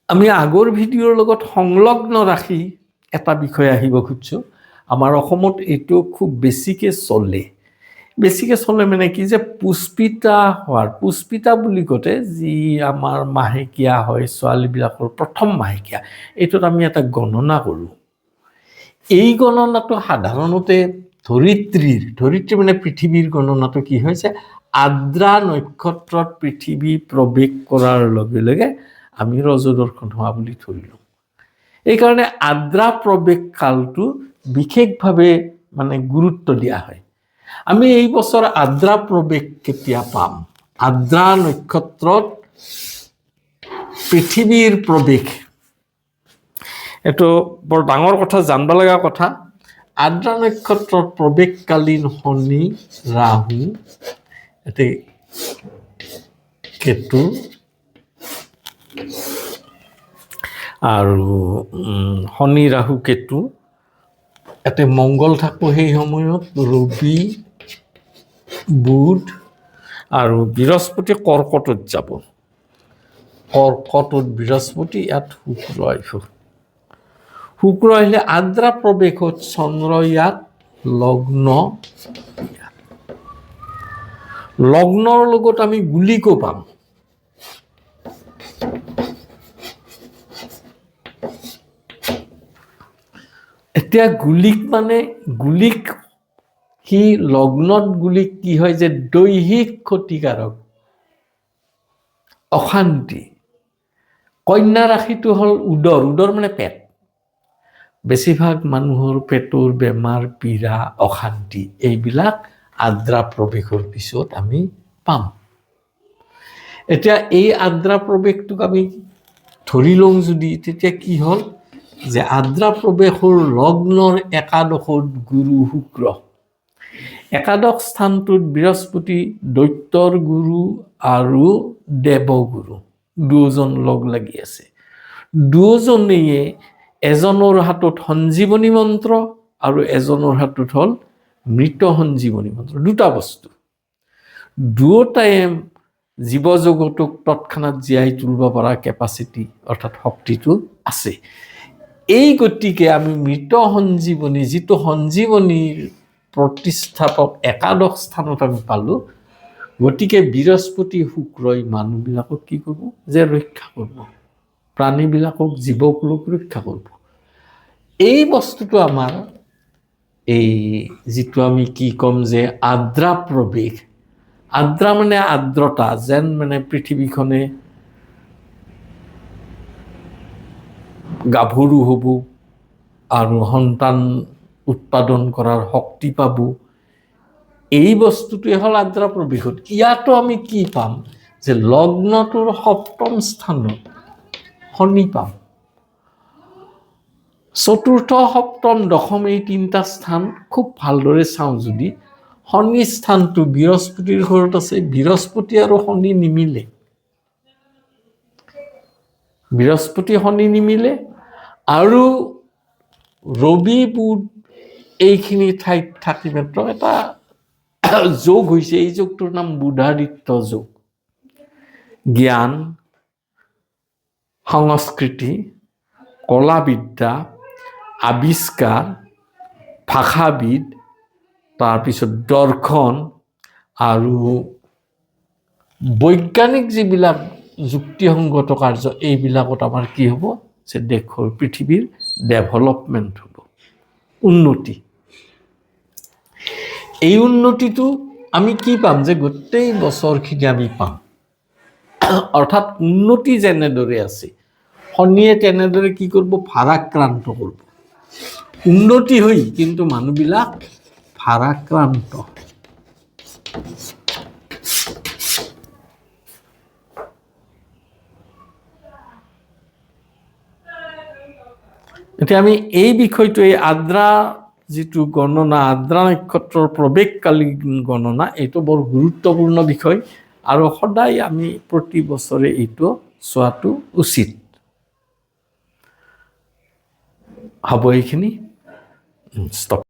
আমি আগৰ ভিডিঅ'ৰ লগত সংলগ্ন ৰাখি এটা বিষয় আহিব খুজিছোঁ। আমাৰ অসমত এইটো খুব বেছিকৈ চলে মানে কি যে পুষ্পিতা বুলি কওঁতে যি আমাৰ মাহেকীয়া হয় ছোৱালীবিলাকৰ প্ৰথম মাহেকীয়া, এইটোত আমি এটা গণনা কৰোঁ। এই গণনাটো সাধাৰণতে ধৰিত্ৰী মানে পৃথিৱীৰ গণনাটো কি হৈছে, আদ্ৰা নক্ষত্ৰত পৃথিৱী প্ৰৱেশ কৰাৰ লগে লগে আমি ৰজদৰ্শন হোৱা বুলি ধৰিলোঁ। এইকাৰণে আদ্ৰা প্ৰৱেশ কালটো বিশেষভাৱে মানে গুৰুত্ব দিয়া হয়। আমি এই বছৰ আদ্ৰা প্ৰৱেশ কেতিয়া পাম? আদ্ৰা নক্ষত্ৰত পৃথিৱীৰ প্ৰৱেশ, এইটো বৰ ডাঙৰ কথা, জানিব লগা কথা। আদ্ৰা নক্ষত্ৰত প্ৰৱেশকালীন শনি ৰাহু কেতু আৰু শনি ৰাহু কেতু, ইয়াতে মংগল থাকব সেই সময়ত, ৰবি বুধ আৰু বৃহস্পতি কৰ্কটত যাব। কৰ্কটত বৃহস্পতি, ইয়াত শুক্ৰ আহিব। শুক্ৰ আহিলে আদ্ৰা প্ৰৱেশত চন্দ্ৰ ইয়াত, লগ্নৰ লগত আমি গুলিকো পাম। এতিয়া গুলিক কি লগ্নত গুলিক কি হয় যে দৈহিক ক্ষতিকাৰক, অশান্তি। কন্যা ৰাশিটো হ'ল উদৰ মানে পেট। বেছিভাগ মানুহৰ পেটৰ বেমাৰ, পীড়া, অশান্তি এইবিলাক আদ্ৰা প্ৰৱেশৰ পিছত আমি পাম। এতিয়া এই আদ্ৰা প্ৰৱেশটোক আমি ধৰি লওঁ যদি, তেতিয়া কি হ'ল যে আদ্ৰা প্ৰৱেশৰ লগ্নৰ একাদশত গুৰু শুক্ৰ, একাদশ স্থানটোত বৃহস্পতি, দৈত্যৰ গুৰু আৰু দেৱগুৰু দুজন লগ লাগি আছে। দুজনেই এজনৰ হাতত সঞ্জীৱনী মন্ত্ৰ আৰু এজনৰ হাতত হ'ল মৃত সঞ্জীৱনী মন্ত্ৰ, দুটা বস্তু। দুয়োটাই জীৱ জগতক তৎক্ষণাত জীয়াই তুলিব পৰা কেপাচিটি অৰ্থাৎ শক্তিটো আছে। এই গতিকে আমি মৃত সঞ্জীৱনী, যিটো সঞ্জীৱনীৰ প্ৰতিষ্ঠাপক একাদশ স্থানত আমি পালোঁ, গতিকে বৃহস্পতি শুক্ৰই মানুহবিলাকক কি কৰিব যে ৰক্ষা কৰিব, প্ৰাণীবিলাকক জীৱকুলক ৰক্ষা কৰিব। এই বস্তুটো আমাৰ এই যিটো আমি কি ক'ম যে আদ্ৰা প্ৰৱেশ, আদ্ৰা মানে আৰ্দ্ৰতা, যেন মানে পৃথিৱীখনে গাভৰু হ'ব আৰু সন্তান উৎপাদন কৰাৰ শক্তি পাব। এই বস্তুটোৱে হ'ল আদ্ৰা প্ৰৱেশত। ইয়াতো আমি কি পাম যে লগ্নটোৰ সপ্তম স্থানত শনি পাম। চতুৰ্থ, সপ্তম, দশম এই তিনিটা স্থান খুব ভালদৰে চাওঁ যদি, শনি স্থানটো বৃহস্পতিৰ ঘৰত আছে। বৃহস্পতি আৰু শনি নিমিলে, বৃহস্পতি শনি নিমিলে আৰু ৰবি বুধ এইখিনি ঠাইত থাকি মাত্ৰ এটা যোগ হৈছে। এই যোগটোৰ নাম বুধাদিত্য যোগ। জ্ঞান, সংস্কৃতি, কলাবিদ্যা, আৱিষ্কাৰ, ভাষাবিদ, তাৰপিছত দৰ্শন আৰু বৈজ্ঞানিক যিবিলাক যুক্তিসংগত কাৰ্য, এইবিলাকত আমাৰ কি হ'ব যে দেশৰ পৃথিৱীৰ ডেভেলপমেণ্ট হ'ব, উন্নতি। এই উন্নতিটো আমি কি পাম যে গোটেই বছৰখিনি আমি পাম। অৰ্থাৎ উন্নতি যেনেদৰে আছে, শনিয়ে তেনেদৰে কি কৰিব, ভাৰাক্ৰান্ত কৰিব। উন্নতি হৈ কিন্তু মানুহবিলাক ভাৰাক্ৰান্ত। এতিয়া আমি এই বিষয়টো, এই আদ্ৰা যিটো গণনা, আদ্ৰা নক্ষত্ৰৰ প্ৰৱেশকালীন গণনা, এইটো বৰ গুৰুত্বপূৰ্ণ বিষয় আৰু সদায় আমি প্ৰতি বছৰে এইটো চোৱাটো উচিত। হ'ব এইখিনি, ষ্টপ।